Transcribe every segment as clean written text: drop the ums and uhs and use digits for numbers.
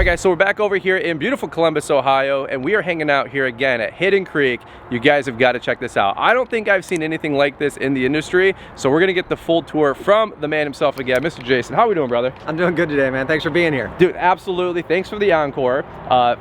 Alright guys, so we're back over here in beautiful Columbus, Ohio, and we are hanging out here again at Hidden Creek. You guys have got to check this out. I don't think I've seen anything like this in the industry, so we're gonna get the full tour from the man himself again, Mr. Jason. How are we doing, brother? I'm doing good today, man. Thanks for being here. Dude, absolutely. Thanks for the encore.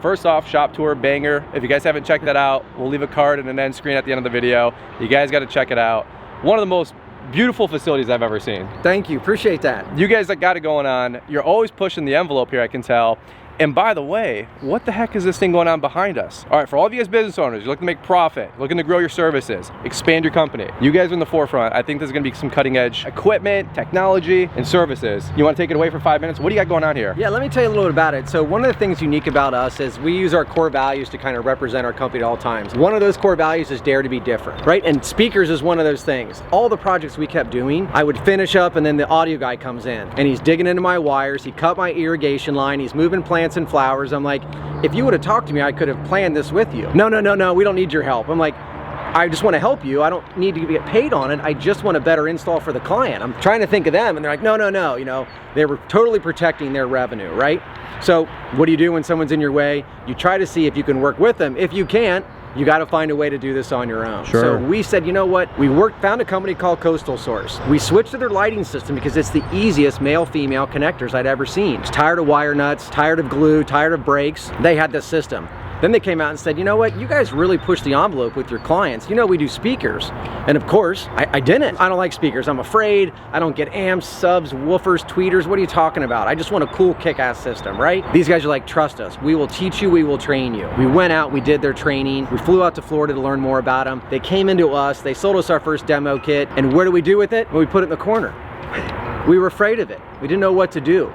First off, shop tour, banger. If you guys haven't checked that out, we'll leave a card and an end screen at the end of the video. You guys got to check it out. One of the most beautiful facilities I've ever seen. Thank you, appreciate that. You guys that got it going on. You're always pushing the envelope here, I can tell. And by the way, what the heck is this thing going on behind us? All right, for all of you guys business owners, you're looking to make profit, looking to grow your services, expand your company. You guys are in the forefront. I think there's gonna be some cutting edge equipment, technology, and services. You wanna take it away for 5 minutes? What do you got going on here? Yeah, let me tell you a little bit about it. So one of the things unique about us is we use our core values to kind of represent our company at all times. One of those core values is dare to be different, right? And speakers is one of those things. All the projects we kept doing, I would finish up and then the audio guy comes in and he's digging into my wires, he cut my irrigation line, he's moving plants and flowers. I'm like, if you would have talked to me, I could have planned this with you. No, we don't need your help. I'm like, I just want to help you. I don't need to get paid on it. I just want a better install for the client. I'm trying to think of them and they're like, no, you know, they were totally protecting their revenue, right? So what do you do when someone's in your way? You try to see if you can work with them. If you can't, you got to find a way to do this on your own. Sure. So we said, you know what? We found a company called Coastal Source. We switched to their lighting system because it's the easiest male-female connectors I'd ever seen. Just tired of wire nuts, tired of glue, tired of brakes. They had this system. Then they came out and said, you know what? You guys really push the envelope with your clients. You know we do speakers. And of course, I didn't. I don't like speakers. I'm afraid. I don't get amps, subs, woofers, tweeters. What are you talking about? I just want a cool kick-ass system, right? These guys are like, trust us. We will teach you. We will train you. We went out. We did their training. We flew out to Florida to learn more about them. They came into us. They sold us our first demo kit. And what do we do with it? Well, we put it in the corner. We were afraid of it. We didn't know what to do.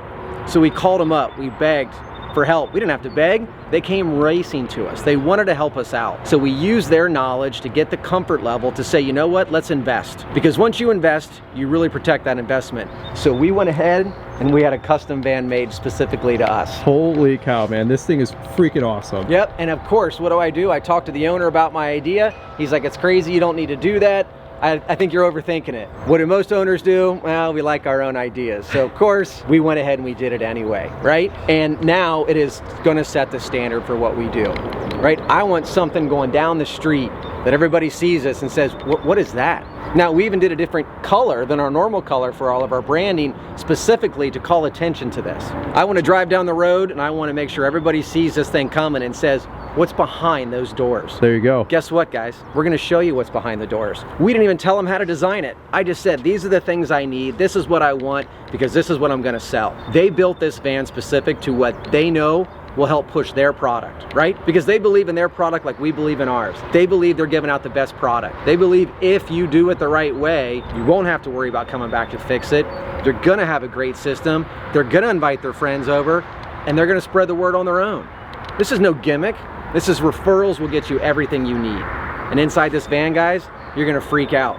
So we called them up. We begged for help. We didn't have to beg. They came racing to us. They wanted to help us out. So we used their knowledge to get the comfort level to say, you know what, let's invest. Because once you invest, you really protect that investment. So we went ahead and we had a custom van made specifically to us. Holy cow, man. This thing is freaking awesome. Yep, and of course, what do? I talked to the owner about my idea. He's like, it's crazy, you don't need to do that. I think you're overthinking it. What do most owners do? Well, we like our own ideas. So of course, we went ahead and we did it anyway, right? And now it is gonna set the standard for what we do, right? I want something going down the street that everybody sees us and says, what is that? Now, we even did a different color than our normal color for all of our branding, specifically to call attention to this. I want to drive down the road and I want to make sure everybody sees this thing coming and says, what's behind those doors? There you go. Guess what, guys? We're going to show you what's behind the doors. We didn't even tell them how to design it. I just said, these are the things I need. This is what I want because this is what I'm going to sell. They built this van specific to what they know will help push their product, right? Because they believe in their product like we believe in ours. They believe they're giving out the best product. They believe if you do it the right way, you won't have to worry about coming back to fix it. They're gonna have a great system. They're gonna invite their friends over and they're gonna spread the word on their own. This is no gimmick. This is referrals will get you everything you need. And inside this van, guys, you're gonna freak out.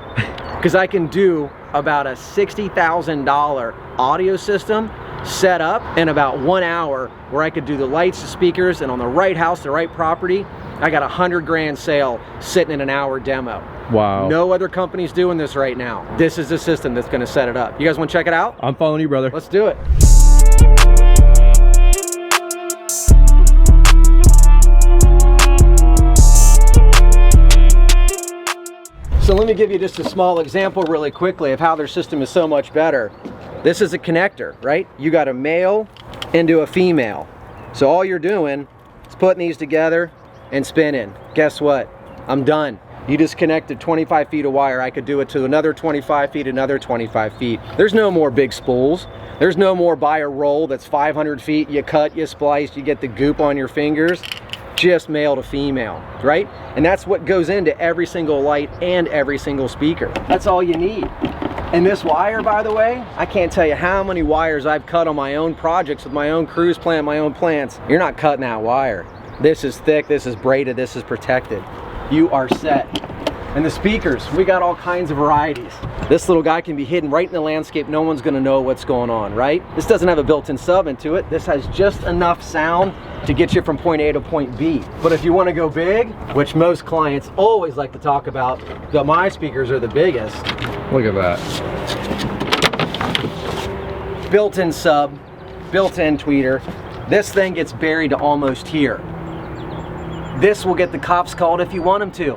Because I can do about a $60,000 audio system set up in about 1 hour where I could do the lights, the speakers, and on the right house, the right property, I got $100,000 sale sitting in an hour demo. Wow. No other company's doing this right now. This is the system that's gonna set it up. You guys wanna check it out? I'm following you, brother. Let's do it. So let me give you just a small example really quickly of how their system is so much better. This is a connector, right? You got a male into a female. So all you're doing is putting these together and spinning. Guess what? I'm done. You just connected 25 feet of wire. I could do it to another 25 feet, another 25 feet. There's no more big spools. There's no more buy a roll that's 500 feet. You cut, you splice, you get the goop on your fingers. Just male to female, right? And that's what goes into every single light and every single speaker. That's all you need. And this wire, by the way, I can't tell you how many wires I've cut on my own projects with my own cruise plant, my own plants. You're not cutting that wire. This is thick, this is braided, this is protected. You are set. And the speakers, we got all kinds of varieties. This little guy can be hidden right in the landscape. No one's gonna know what's going on, right? This doesn't have a built-in sub into it. This has just enough sound to get you from point A to point B. But if you wanna go big, which most clients always like to talk about, my speakers are the biggest. Look at that. Built-in sub, built-in tweeter, This thing gets buried to almost here. This will get the cops called if you want them to.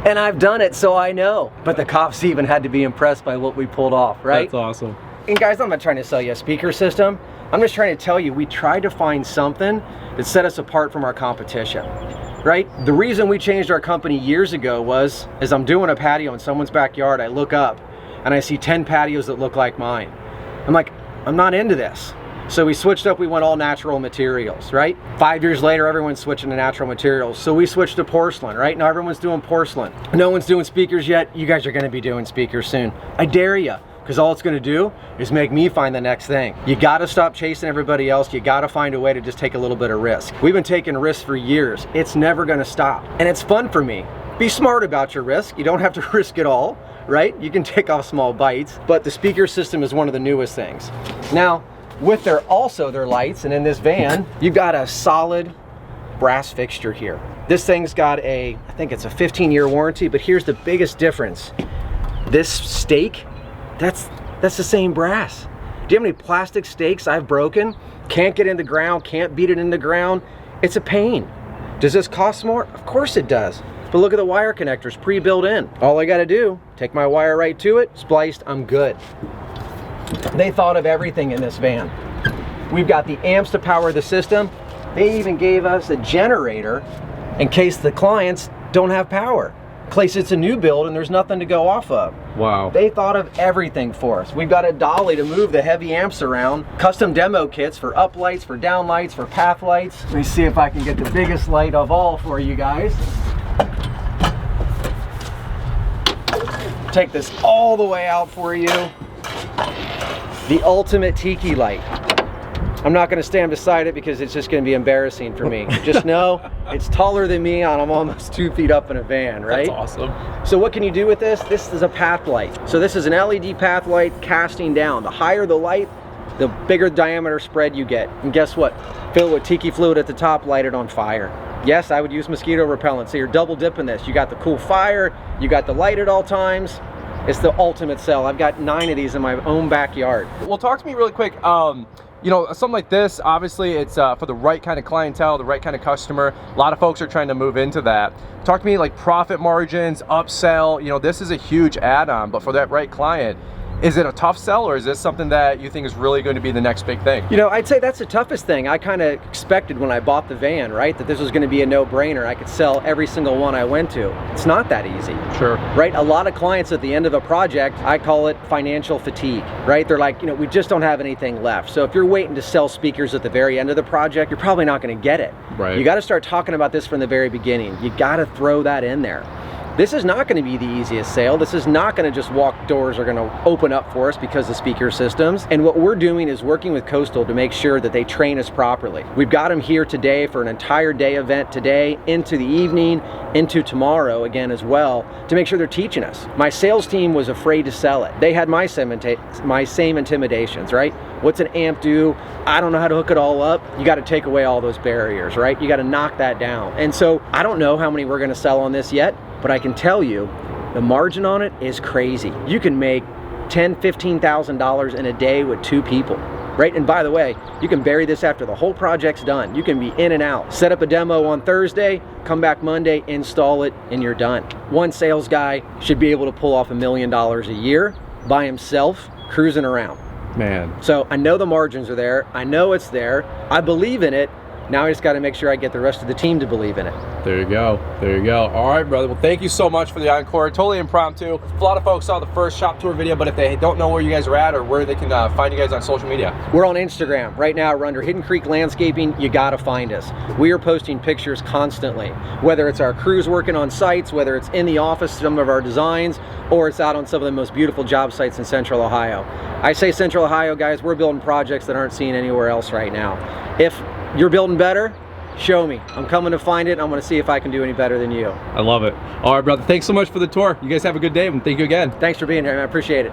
And I've done it, so I know. But the cops even had to be impressed by what we pulled off, right? That's awesome. And guys, I'm not trying to sell you a speaker system. I'm just trying to tell you, we tried to find something that set us apart from our competition, right? The reason we changed our company years ago was, as I'm doing a patio in someone's backyard, I look up and I see 10 patios that look like mine. I'm like, I'm not into this. So we switched up, we went all natural materials, right? 5 years later, everyone's switching to natural materials. So we switched to porcelain, right? Now everyone's doing porcelain. No one's doing speakers yet. You guys are gonna be doing speakers soon. I dare you, because all it's gonna do is make me find the next thing. You gotta stop chasing everybody else. You gotta find a way to just take a little bit of risk. We've been taking risks for years. It's never gonna stop. And it's fun for me. Be smart about your risk. You don't have to risk it all, right? You can take off small bites, but the speaker system is one of the newest things. Now, with their lights, and in this van, you've got a solid brass fixture here. This thing's got I think it's a 15-year warranty, but here's the biggest difference. This stake, that's the same brass. Do you have any plastic stakes I've broken? Can't get in the ground, can't beat it in the ground. It's a pain. Does this cost more? Of course it does. But look at the wire connectors pre-built in. All I gotta do, take my wire right to it, spliced, I'm good. They thought of everything in this van. We've got the amps to power the system. They even gave us a generator in case the clients don't have power. In case it's a new build and there's nothing to go off of. Wow. They thought of everything for us. We've got a dolly to move the heavy amps around, custom demo kits for up lights, for down lights, for path lights. Let me see if I can get the biggest light of all for you guys. Take this all the way out for you. The ultimate tiki light. I'm not gonna stand beside it because it's just gonna be embarrassing for me. Just know, it's taller than me and I'm almost 2 feet up in a van, right? That's awesome. So what can you do with this? This is a path light. So this is an LED path light casting down. The higher the light, the bigger diameter spread you get. And guess what? Fill it with tiki fluid at the top, light it on fire. Yes, I would use mosquito repellent. So you're double dipping this. You got the cool fire, you got the light at all times. It's the ultimate sell. I've got 9 of these in my own backyard. Well, talk to me really quick. You know, something like this, obviously it's for the right kind of clientele, the right kind of customer. A lot of folks are trying to move into that. Talk to me like profit margins, upsell. You know, this is a huge add-on, but for that right client, is it a tough sell, or is this something that you think is really going to be the next big thing? You know, I'd say that's the toughest thing. I kind of expected when I bought the van, right, that this was going to be a no-brainer. I could sell every single one I went to. It's not that easy. Sure. Right? A lot of clients at the end of a project, I call it financial fatigue, right? They're like, you know, we just don't have anything left. So if you're waiting to sell speakers at the very end of the project, you're probably not going to get it. Right. You got to start talking about this from the very beginning. You got to throw that in there. This is not going to be the easiest sale. This is not going to just doors are going to open up for us because of speaker systems. And what we're doing is working with Coastal to make sure that they train us properly. We've got them here today for an entire day event today, into the evening, into tomorrow again as well, to make sure they're teaching us. My sales team was afraid to sell it. They had my same intimidations, right? What's an amp do? I don't know how to hook it all up. You got to take away all those barriers, right? You got to knock that down. And so I don't know how many we're going to sell on this yet, but I can tell you the margin on it is crazy. You can make $10,000, $15,000 in a day with 2 people, right? And by the way, you can bury this after the whole project's done. You can be in and out. Set up a demo on Thursday, come back Monday, install it, and you're done. One sales guy should be able to pull off $1 million a year by himself, cruising around. Man. So I know the margins are there. I know it's there. I believe in it. Now I just got to make sure I get the rest of the team to believe in it. There you go. There you go. All right, brother. Well, thank you so much for the encore. Totally impromptu. A lot of folks saw the first shop tour video, but if they don't know where you guys are at or where they can find you guys on social media. We're on Instagram. Right now, we're under Hidden Creek Landscaping. You got to find us. We are posting pictures constantly, whether it's our crews working on sites, whether it's in the office, some of our designs, or it's out on some of the most beautiful job sites in Central Ohio. I say Central Ohio, guys, we're building projects that aren't seen anywhere else right now. If you're building better, show me. I'm coming to find it. I'm going to see if I can do any better than you. I love it. All right, brother. Thanks so much for the tour. You guys have a good day, and thank you again. Thanks for being here, man. I appreciate it.